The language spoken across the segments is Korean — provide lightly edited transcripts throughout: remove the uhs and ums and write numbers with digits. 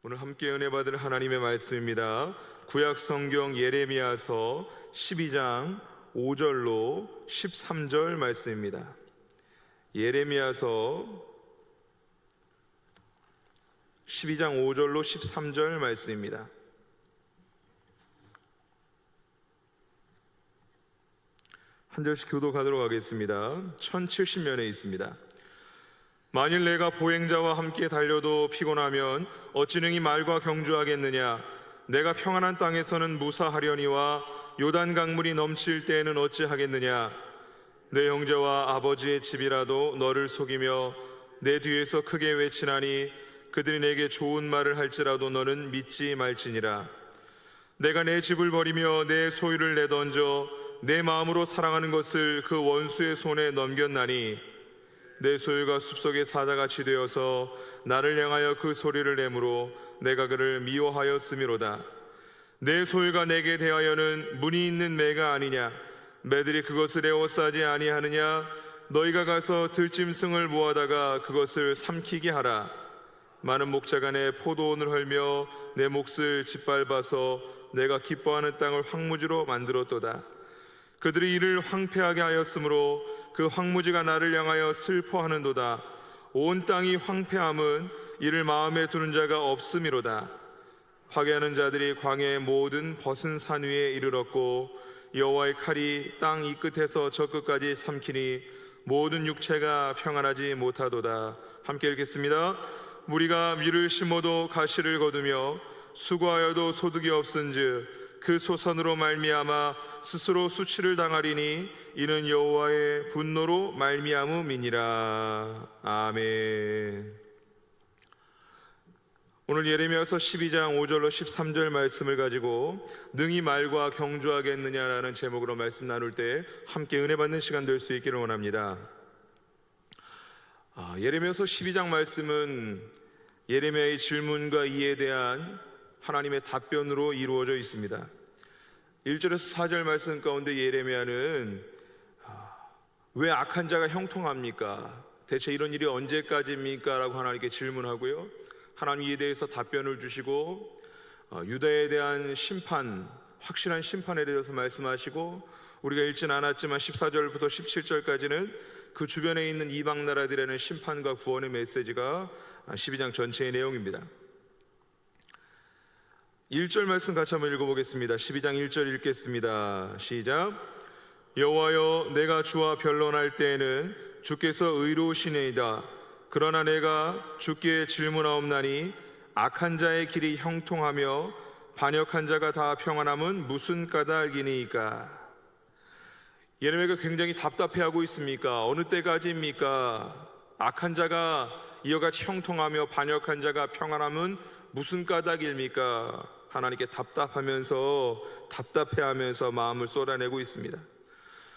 오늘 함께 은혜 받을 하나님의 말씀입니다. 구약 성경 예레미야서 12장 5절로 13절 말씀입니다. 예레미야서 12장 5절로 13절 말씀입니다. 한 절씩 교독하도록 하겠습니다. 1070면에 있습니다. 만일 내가 보행자와 함께 달려도 피곤하면 어찌 능히 말과 경주하겠느냐? 내가 평안한 땅에서는 무사하려니와 요단 강물이 넘칠 때에는 어찌하겠느냐? 내 형제와 아버지의 집이라도 너를 속이며 내 뒤에서 크게 외치나니 그들이 내게 좋은 말을 할지라도 너는 믿지 말지니라. 내가 내 집을 버리며 내 소유를 내던져 내 마음으로 사랑하는 것을 그 원수의 손에 넘겼나니 내 소유가 숲속의 사자같이 되어서 나를 향하여 그 소리를 내므로 내가 그를 미워하였음이로다. 내 소유가 내게 대하여는 문이 있는 매가 아니냐? 매들이 그것을 에워싸지 아니하느냐? 너희가 가서 들짐승을 모아다가 그것을 삼키게 하라. 많은 목자가 내 포도원을 헐며 내 몫을 짓밟아서 내가 기뻐하는 땅을 황무지로 만들었도다. 그들이 이를 황폐하게 하였으므로 그 황무지가 나를 향하여 슬퍼하는도다. 온 땅이 황폐함은 이를 마음에 두는 자가 없음이로다. 파괴하는 자들이 광야의 모든 벗은 산 위에 이르렀고 여호와의 칼이 땅 이 끝에서 저 끝까지 삼키니 모든 육체가 평안하지 못하도다. 함께 읽겠습니다. 무리가 밀을 심어도 가시를 거두며 수고하여도 소득이 없은즉 그 소산으로 말미암아 스스로 수치를 당하리니 이는 여호와의 분노로 말미암음이니라. 아멘. 오늘 예레미야서 12장 5절로 13절 말씀을 가지고 능히 말과 경주하겠느냐라는 제목으로 말씀 나눌 때 함께 은혜 받는 시간 될 수 있기를 원합니다. 예레미야서 12장 말씀은 예레미야의 질문과 이에 대한 하나님의 답변으로 이루어져 있습니다. 1절에서 4절 말씀 가운데 예레미야는 왜 악한 자가 형통합니까? 대체 이런 일이 언제까지입니까? 라고 하나님께 질문하고요, 하나님 이에 대해서 답변을 주시고 유다에 대한 심판, 확실한 심판에 대해서 말씀하시고, 우리가 읽진 않았지만 14절부터 17절까지는 그 주변에 있는 이방 나라들에는 심판과 구원의 메시지가 12장 전체의 내용입니다. 1절 말씀 같이 한번 읽어보겠습니다. 12장 1절 읽겠습니다. 시작. 여호와여, 내가 주와 변론할 때에는 주께서 의로우시니이다. 그러나 내가 주께 질문하옵나니 악한 자의 길이 형통하며 반역한 자가 다 평안함은 무슨 까닭이니이까? 예레미야가 굉장히 답답해하고 있습니까? 어느 때까지입니까? 악한 자가 이와같이 형통하며 반역한 자가 평안함은 무슨 까닭입니까? 하나님께 답답해하면서 마음을 쏟아내고 있습니다.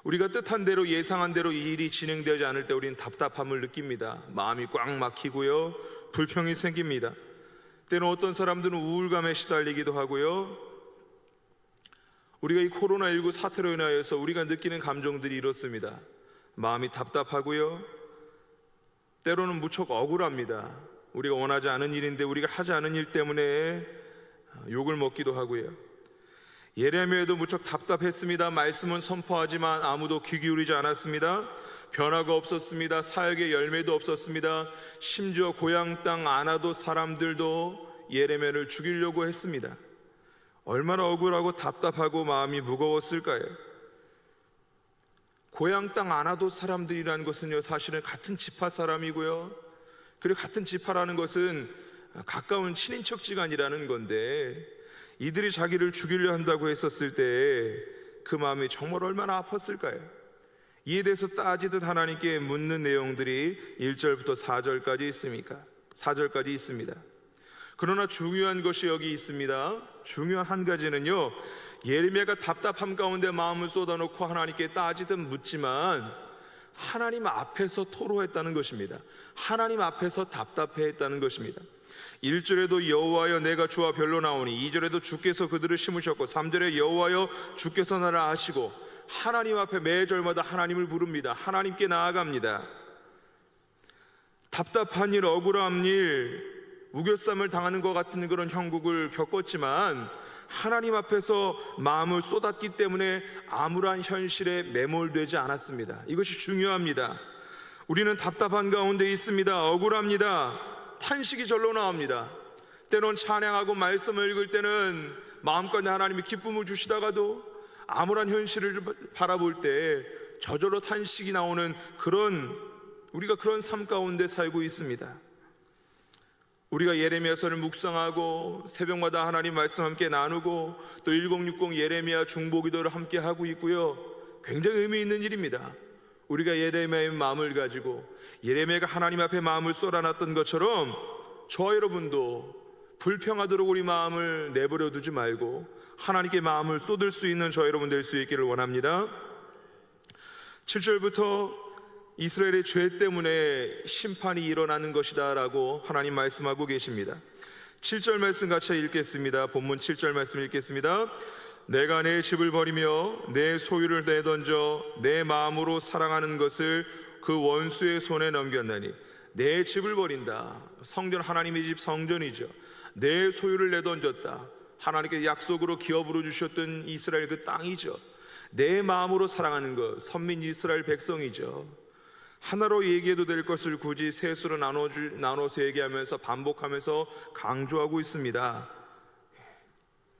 우리가 뜻한 대로, 예상한 대로 이 일이 진행되지 않을 때 우리는 답답함을 느낍니다. 마음이 꽉 막히고요, 불평이 생깁니다. 때는 어떤 사람들은 우울감에 시달리기도 하고요, 우리가 이 코로나19 사태로 인하여서 우리가 느끼는 감정들이 이렇습니다. 마음이 답답하고요, 때로는 무척 억울합니다. 우리가 원하지 않은 일인데 우리가 하지 않은 일 때문에 욕을 먹기도 하고요. 예레미야도 무척 답답했습니다. 말씀은 선포하지만 아무도 귀 기울이지 않았습니다. 변화가 없었습니다. 사역의 열매도 없었습니다. 심지어 고향 땅 아나도 사람들도 예레미야를 죽이려고 했습니다. 얼마나 억울하고 답답하고 마음이 무거웠을까요? 고향 땅 아나도 사람들이라는 것은요, 사실은 같은 지파 사람이고요, 그리고 같은 지파라는 것은 가까운 친인척지간이라는 건데, 이들이 자기를 죽이려 한다고 했었을 때 그 마음이 정말 얼마나 아팠을까요? 이에 대해서 따지듯 하나님께 묻는 내용들이 1절부터 4절까지 있습니다. 그러나 중요한 것이 여기 있습니다. 중요한 한 가지는요, 예레미야가 답답함 가운데 마음을 쏟아놓고 하나님께 따지듯 묻지만 하나님 앞에서 토로했다는 것입니다. 하나님 앞에서 답답해했다는 것입니다. 1절에도 여호와여 내가 주와 변론하오니, 2절에도 주께서 그들을 심으셨고, 3절에 여호와여 주께서 나를 아시고, 하나님 앞에 매 절마다 하나님을 부릅니다. 하나님께 나아갑니다. 답답한 일, 억울한 일, 우겨쌈을 당하는 것 같은 그런 형국을 겪었지만 하나님 앞에서 마음을 쏟았기 때문에 암울한 현실에 매몰되지 않았습니다. 이것이 중요합니다. 우리는 답답한 가운데 있습니다. 억울합니다. 탄식이 절로 나옵니다. 때론 찬양하고 말씀을 읽을 때는 마음껏 하나님이 기쁨을 주시다가도 암울한 현실을 바라볼 때 저절로 탄식이 나오는 우리가 그런 삶 가운데 살고 있습니다. 우리가 예레미야서를 묵상하고 새벽마다 하나님 말씀 함께 나누고 또 1060 예레미야 중보기도를 함께 하고 있고요. 굉장히 의미 있는 일입니다. 우리가 예레미야의 마음을 가지고 예레미야가 하나님 앞에 마음을 쏟아놨던 것처럼 저와 여러분도 불평하도록 우리 마음을 내버려 두지 말고 하나님께 마음을 쏟을 수 있는 저와 여러분 될 수 있기를 원합니다. 7절부터 이스라엘의 죄 때문에 심판이 일어나는 것이다 라고 하나님 말씀하고 계십니다. 7절 말씀 같이 읽겠습니다. 본문 7절 말씀 읽겠습니다. 내가 내 집을 버리며 내 소유를 내던져 내 마음으로 사랑하는 것을 그 원수의 손에 넘겼나니. 내 집을 버린다. 성전, 하나님의 집 성전이죠. 내 소유를 내던졌다. 하나님께 약속으로 기업으로 주셨던 이스라엘 그 땅이죠. 내 마음으로 사랑하는 것, 선민 이스라엘 백성이죠. 하나로 얘기해도 될 것을 굳이 셋으로 나눠서 얘기하면서 반복하면서 강조하고 있습니다.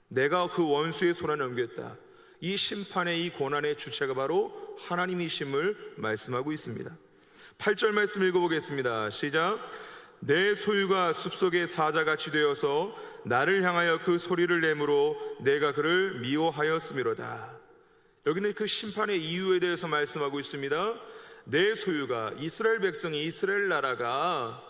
내가 그 원수의 손에 넘겼다. 이 심판의 이 고난의 주체가 바로 하나님이심을 말씀하고 있습니다. 8절 말씀 읽어보겠습니다. 시작. 내 소유가 숲속의 사자같이 되어서 나를 향하여 그 소리를 내므로 내가 그를 미워하였음이로다. 여기는 그 심판의 이유에 대해서 말씀하고 있습니다. 내 소유가, 이스라엘 백성이, 이스라엘 나라가,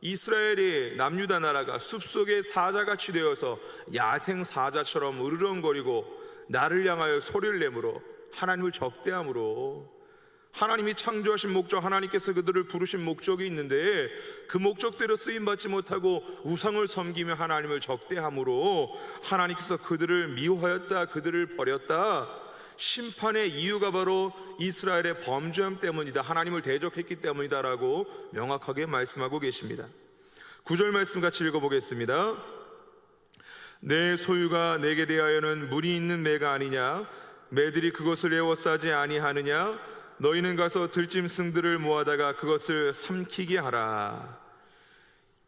이스라엘의 남유다 나라가 숲속의 사자같이 되어서 야생 사자처럼 으르렁거리고 나를 향하여 소리를 내므로, 하나님을 적대함으로, 하나님이 창조하신 목적, 하나님께서 그들을 부르신 목적이 있는데 그 목적대로 쓰임받지 못하고 우상을 섬기며 하나님을 적대함으로 하나님께서 그들을 미워하였다, 그들을 버렸다. 심판의 이유가 바로 이스라엘의 범죄함 때문이다, 하나님을 대적했기 때문이다 라고 명확하게 말씀하고 계십니다. 9절 말씀 같이 읽어보겠습니다. 내 소유가 내게 대하여는 물이 있는 매가 아니냐? 매들이 그것을 에워싸지 아니하느냐? 너희는 가서 들짐승들을 모아다가 그것을 삼키게 하라.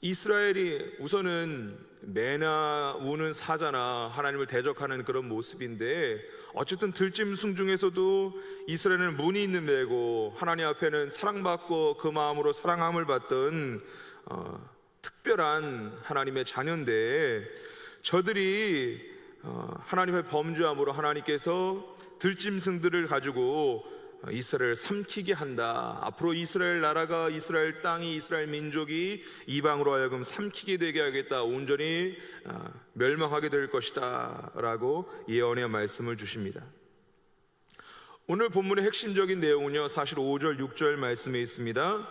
이스라엘이 우선은 매나 우는 사자나 하나님을 대적하는 그런 모습인데, 어쨌든 들짐승 중에서도 이스라엘은 문이 있는 매고 하나님 앞에는 사랑받고 그 마음으로 사랑함을 받던 특별한 하나님의 자녀인데, 저들이 하나님의 범죄함으로 하나님께서 들짐승들을 가지고 이스라엘을 삼키게 한다. 앞으로 이스라엘 나라가, 이스라엘 땅이, 이스라엘 민족이 이방으로 하여금 삼키게 되게 하겠다, 온전히 멸망하게 될 것이다 라고 예언의 말씀을 주십니다. 오늘 본문의 핵심적인 내용은요, 사실 5절 6절 말씀에 있습니다.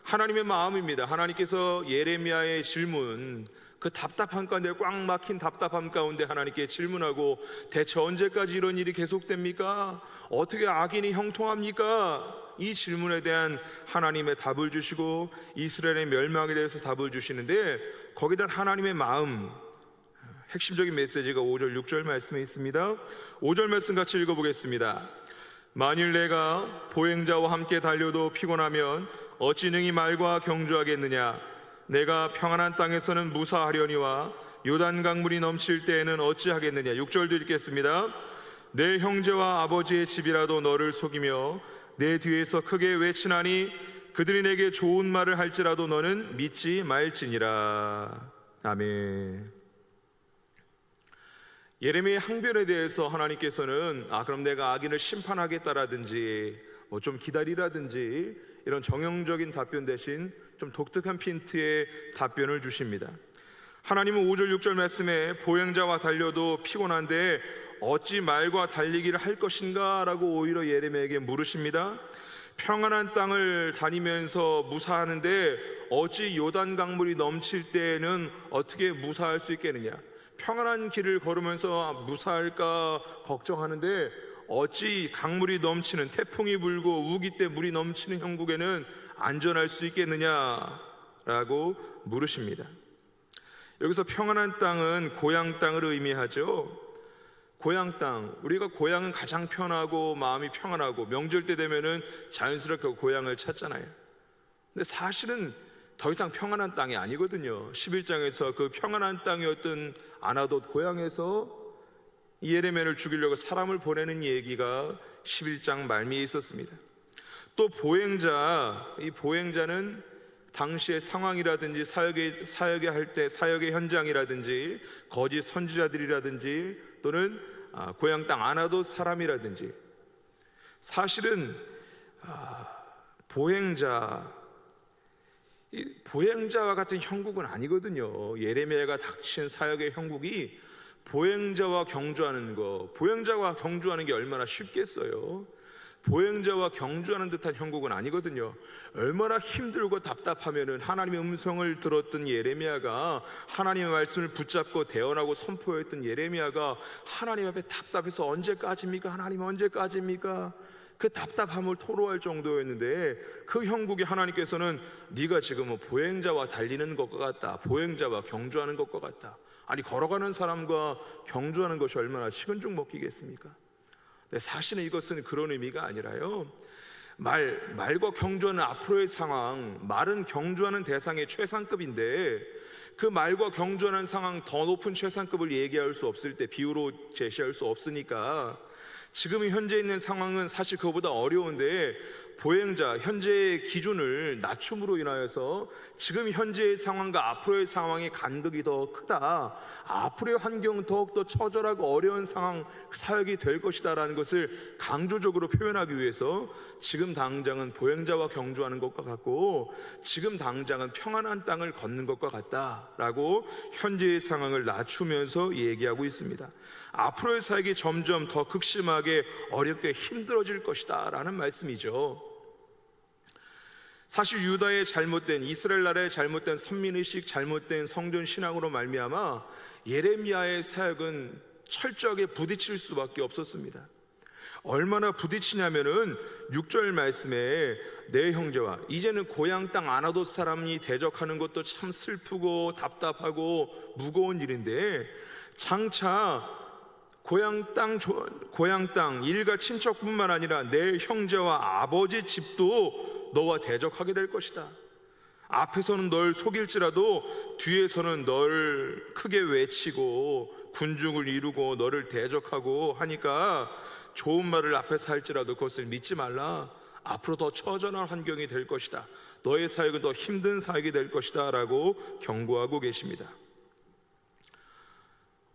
하나님의 마음입니다. 하나님께서 예레미야의 질문, 그 답답한 가운데, 꽉 막힌 답답함 가운데 하나님께 질문하고, 대체 언제까지 이런 일이 계속됩니까? 어떻게 악인이 형통합니까? 이 질문에 대한 하나님의 답을 주시고 이스라엘의 멸망에 대해서 답을 주시는데, 거기다 하나님의 마음, 핵심적인 메시지가 5절 6절 말씀에 있습니다. 5절 말씀 같이 읽어보겠습니다. 만일 내가 보행자와 함께 달려도 피곤하면 어찌 능히 말과 경주하겠느냐? 내가 평안한 땅에서는 무사하려니와 요단 강물이 넘칠 때에는 어찌하겠느냐? 6절도 읽겠습니다. 내 형제와 아버지의 집이라도 너를 속이며 내 뒤에서 크게 외치나니 그들이 내게 좋은 말을 할지라도 너는 믿지 말지니라. 아멘. 예레미야의 항변에 대해서 하나님께서는 그럼 내가 악인을 심판하겠다라든지 좀 기다리라든지 이런 정형적인 답변 대신 좀 독특한 핀트의 답변을 주십니다. 하나님은 5절 6절 말씀에 보행자와 달려도 피곤한데 어찌 말과 달리기를 할 것인가 라고 오히려 예레미야에게 물으십니다. 평안한 땅을 다니면서 무사하는데 어찌 요단 강물이 넘칠 때에는 어떻게 무사할 수 있겠느냐? 평안한 길을 걸으면서 무사할까 걱정하는데 어찌 강물이 넘치는, 태풍이 불고 우기 때 물이 넘치는 형국에는 안전할 수 있겠느냐라고 물으십니다. 여기서 평안한 땅은 고향 땅을 의미하죠. 고향 땅, 우리가 고향은 가장 편하고 마음이 평안하고 명절 때 되면은 자연스럽게 고향을 찾잖아요. 근데 사실은 더 이상 평안한 땅이 아니거든요. 11장에서 그 평안한 땅이었던 아나돗 고향에서 예레미야를 죽이려고 사람을 보내는 얘기가 11장 말미에 있었습니다. 또 보행자, 이 보행자는 당시의 상황이라든지 사역의 할 때 사역의 현장이라든지 거짓 선지자들이라든지 또는 고향 땅 아나돗 사람이라든지, 사실은 보행자와 같은 형국은 아니거든요. 예레미야가 닥친 사역의 형국이 보행자와 경주하는 거, 보행자와 경주하는 게 얼마나 쉽겠어요. 보행자와 경주하는 듯한 형국은 아니거든요. 얼마나 힘들고 답답하면은 하나님의 음성을 들었던 예레미야가, 하나님의 말씀을 붙잡고 대언하고 선포했던 예레미야가 하나님 앞에 답답해서 언제까지입니까? 하나님 언제까지입니까? 그 답답함을 토로할 정도였는데, 그 형국에 하나님께서는 네가 지금은 보행자와 달리는 것과 같다, 보행자와 경주하는 것과 같다. 아니, 걸어가는 사람과 경주하는 것이 얼마나 식은 죽 먹기겠습니까? 사실은 이것은 그런 의미가 아니라요, 말과 경주하는 앞으로의 상황, 말은 경주하는 대상의 최상급인데 그 말과 경주하는 상황 더 높은 최상급을 얘기할 수 없을 때, 비유로 제시할 수 없으니까 지금 현재 있는 상황은 사실 그거보다 어려운데, 보행자 현재의 기준을 낮춤으로 인하여서 지금 현재의 상황과 앞으로의 상황의 간극이 더 크다, 앞으로의 환경은 더욱더 처절하고 어려운 상황, 사역이 될 것이다 라는 것을 강조적으로 표현하기 위해서 지금 당장은 보행자와 경주하는 것과 같고 지금 당장은 평안한 땅을 걷는 것과 같다 라고 현재의 상황을 낮추면서 얘기하고 있습니다. 앞으로의 사역이 점점 더 극심하게 어렵게 힘들어질 것이다 라는 말씀이죠. 사실 유다의 잘못된, 이스라엘 나라의 잘못된 선민의식, 잘못된 성전 신앙으로 말미암아 예레미야의 사역은 철저하게 부딪힐 수밖에 없었습니다. 얼마나 부딪히냐면은 6절 말씀에 내 형제와, 이제는 고향 땅 아나돗 사람이 대적하는 것도 참 슬프고 답답하고 무거운 일인데, 장차 고향 땅 일가 친척뿐만 아니라 내 형제와 아버지 집도 너와 대적하게 될 것이다. 앞에서는 널 속일지라도 뒤에서는 널 크게 외치고 군중을 이루고 너를 대적하고 하니까 좋은 말을 앞에서 할지라도 그것을 믿지 말라. 앞으로 더 처절한 환경이 될 것이다. 너의 사역은 더 힘든 사역이 될 것이다 라고 경고하고 계십니다.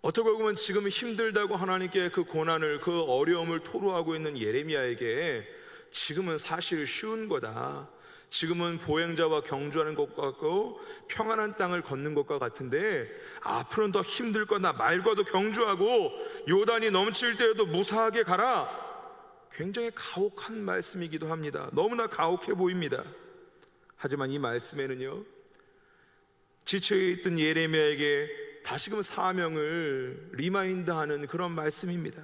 어떻게 보면 지금 힘들다고 하나님께 그 고난을, 그 어려움을 토로하고 있는 예레미야에게 지금은 사실 쉬운 거다, 지금은 보행자와 경주하는 것 같고 평안한 땅을 걷는 것과 같은데 앞으로는 더 힘들 거다, 말과도 경주하고 요단이 넘칠 때에도 무사하게 가라. 굉장히 가혹한 말씀이기도 합니다. 너무나 가혹해 보입니다. 하지만 이 말씀에는요, 지쳐있던 예레미야에게 다시금 사명을 리마인드하는 그런 말씀입니다.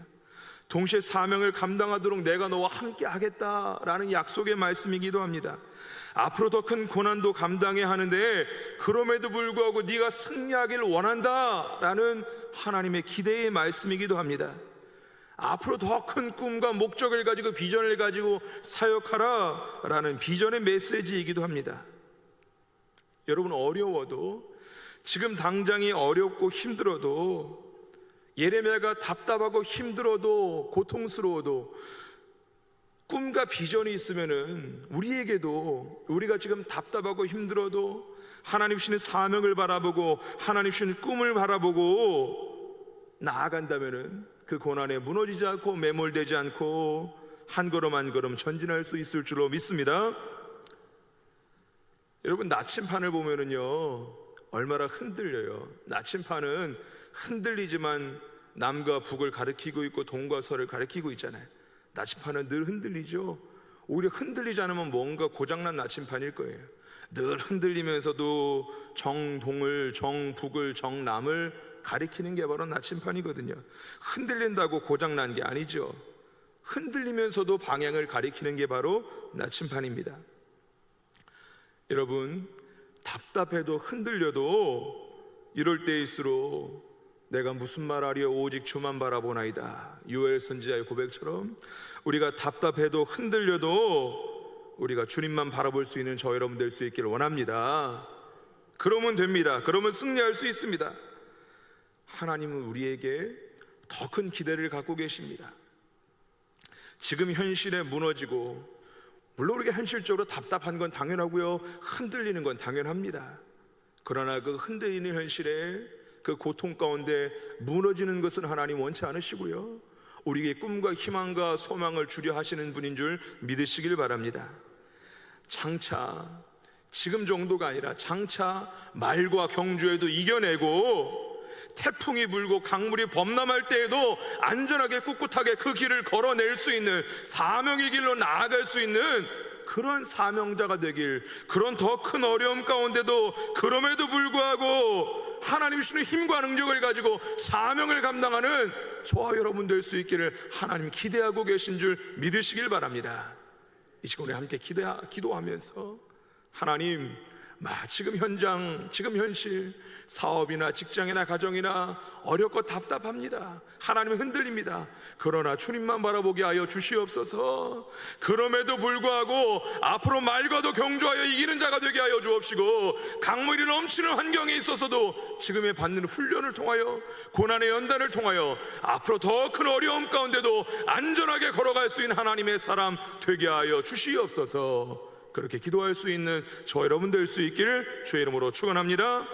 동시에 사명을 감당하도록 내가 너와 함께 하겠다라는 약속의 말씀이기도 합니다. 앞으로 더 큰 고난도 감당해야 하는데 그럼에도 불구하고 네가 승리하기를 원한다라는 하나님의 기대의 말씀이기도 합니다. 앞으로 더 큰 꿈과 목적을 가지고 비전을 가지고 사역하라라는 비전의 메시지이기도 합니다. 여러분, 어려워도, 지금 당장이 어렵고 힘들어도, 예레미야가 답답하고 힘들어도 고통스러워도 꿈과 비전이 있으면은 우리에게도, 우리가 지금 답답하고 힘들어도 하나님 주시는 사명을 바라보고 하나님 주시는 꿈을 바라보고 나아간다면은 그 고난에 무너지지 않고 매몰되지 않고 한 걸음 한 걸음 전진할 수 있을 줄로 믿습니다. 여러분, 나침판을 보면은요 얼마나 흔들려요. 나침판은 흔들리지만 남과 북을 가리키고 있고 동과 서를 가리키고 있잖아요. 나침판은 늘 흔들리죠. 오히려 흔들리지 않으면 뭔가 고장난 나침판일 거예요. 늘 흔들리면서도 정동을, 정북을, 정남을 가리키는 게 바로 나침판이거든요. 흔들린다고 고장난 게 아니죠. 흔들리면서도 방향을 가리키는 게 바로 나침판입니다. 여러분, 답답해도 흔들려도 이럴 때일수록 내가 무슨 말하리요 오직 주만 바라보나이다. 요엘 선지자의 고백처럼 우리가 답답해도 흔들려도 우리가 주님만 바라볼 수 있는 저 여러분 될 수 있기를 원합니다. 그러면 됩니다. 그러면 승리할 수 있습니다. 하나님은 우리에게 더 큰 기대를 갖고 계십니다. 지금 현실에 무너지고, 물론 우리가 현실적으로 답답한 건 당연하고요, 흔들리는 건 당연합니다. 그러나 그 흔들리는 현실에, 그 고통 가운데 무너지는 것은 하나님 원치 않으시고요, 우리에게 꿈과 희망과 소망을 주려 하시는 분인 줄 믿으시길 바랍니다. 장차 지금 정도가 아니라 장차 말과 경주에도 이겨내고, 태풍이 불고 강물이 범람할 때에도 안전하게 꿋꿋하게 그 길을 걸어낼 수 있는, 사명의 길로 나아갈 수 있는 그런 사명자가 되길, 그런 더 큰 어려움 가운데도 그럼에도 불구하고 하나님이 주시는 힘과 능력을 가지고 사명을 감당하는 저와 여러분 될 수 있기를 하나님 기대하고 계신 줄 믿으시길 바랍니다. 이 시간에 함께 기도하면서 하나님, 지금 현장, 지금 현실, 사업이나 직장이나 가정이나 어렵고 답답합니다. 하나님은 흔들립니다. 그러나 주님만 바라보게 하여 주시옵소서. 그럼에도 불구하고 앞으로 말과도 경주하여 이기는 자가 되게 하여 주옵시고, 강물이 넘치는 환경에 있어서도 지금의 받는 훈련을 통하여, 고난의 연단을 통하여 앞으로 더 큰 어려움 가운데도 안전하게 걸어갈 수 있는 하나님의 사람 되게 하여 주시옵소서. 그렇게 기도할 수 있는 저 여러분 될 수 있기를 주의 이름으로 축원합니다.